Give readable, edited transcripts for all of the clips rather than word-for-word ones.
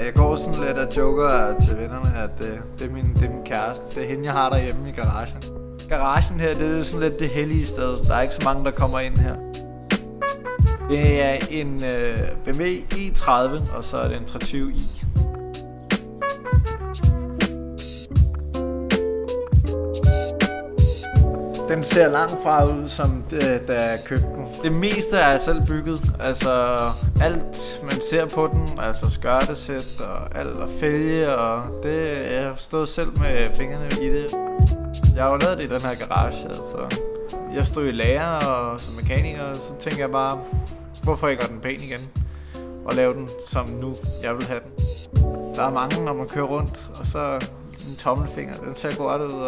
Jeg går sådan lidt og joker til vennerne, at det er min kæreste. Det er hende, jeg har derhjemme i garagen. Garagen her, det er sådan lidt det hellige sted. Der er ikke så mange, der kommer ind her. Det er en BMW i30, og så er det en 320i. Den ser langt fra ud, som da jeg købte den. Det meste er selv bygget. Altså alt man ser på den, altså skørtesæt og alt og fælge, og det jeg har stået selv med fingrene i det. Jeg har jo lavet det i den her garage, altså. Jeg stod i lære og som mekaniker, og så tænker jeg bare, hvorfor ikke gøre den pæn igen? Og lave den som nu jeg vil have den. Der er mange, når man kører rundt, og så en tommelfinger, den ser godt ud,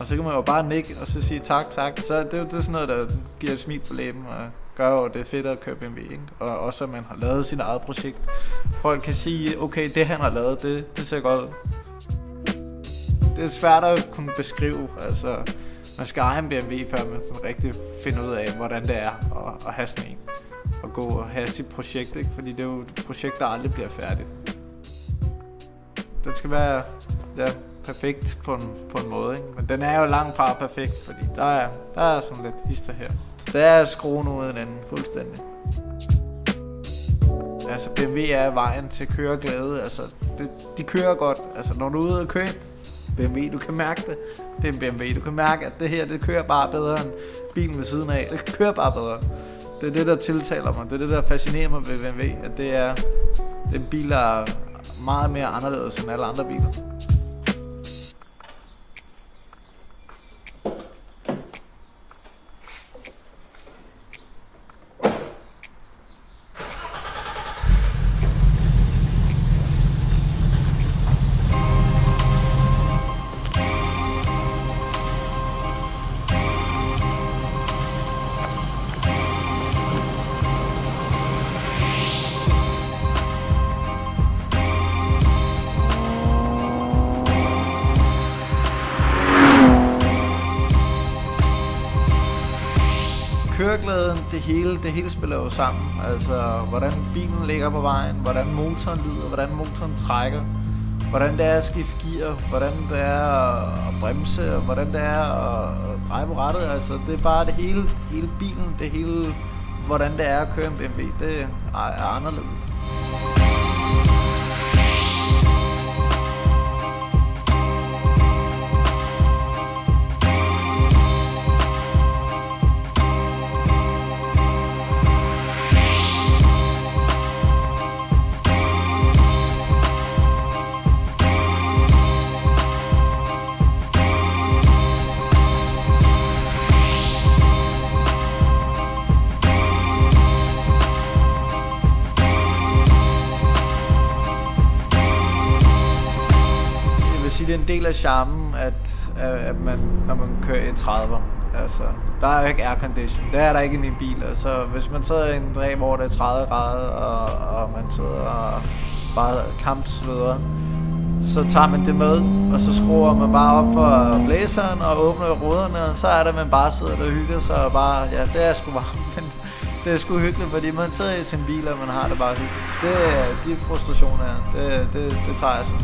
og så kan man jo bare nikke og så sige tak. Så det er sådan noget, der giver et smil på læben og gør jo, det er fedt at køre BMW, ikke? Og også at man har lavet sit eget projekt. Folk kan sige, okay, det han har lavet, det ser godt ud. Det er svært at kunne beskrive, altså man skal eje en BMW, før man sådan rigtig finder ud af, hvordan det er at have sådan en. Og gå og have sit projekt, ikke? Fordi det er jo et projekt, der aldrig bliver færdigt. Den skal være perfekt på en måde, ikke? Men den er jo langt fra perfekt, fordi der er sådan lidt hister her. Så der er skruen ud af den fuldstændig. Altså BMW er vejen til køreglæde, altså de kører godt. Altså når du er ude og køre BMW, du kan mærke det. Det er en BMW, du kan mærke, at det her, det kører bare bedre end bilen ved siden af. Det kører bare bedre. Det er det, der tiltaler mig. Det er det, der fascinerer mig ved BMW, at det er en bil, der er meget mere anderledes end alle andre biler. Køreglæden, det hele spiller jo sammen. Altså, hvordan bilen ligger på vejen, hvordan motoren lyder, hvordan motoren trækker, hvordan det er at skifte gear, hvordan det er at bremse, og hvordan det er at dreje på rattet. Altså, det er bare det hele bilen, det hele, hvordan det er at køre en BMW, det er anderledes. Det er en del af charmen, at man, når man kører i 30'er, altså, der er jo ikke aircondition, det er der ikke i min bil, altså, hvis man sidder i en dag, hvor det er 30 grader, og man sidder og bare kampsveder, så tager man det med, og så skruer man bare op for blæseren og åbner ruderne, og så er det, man bare sidder der og hygger sig, og bare, ja, det er sgu varmt, men det er sgu hyggeligt, fordi man sidder i sin bil, og man har det bare hyggeligt. Det er de frustrationer her, det tager jeg som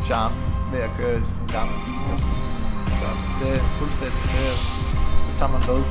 charme ved at køre i sådan en gammel bil. Så det er fuldstændig, det tager man med.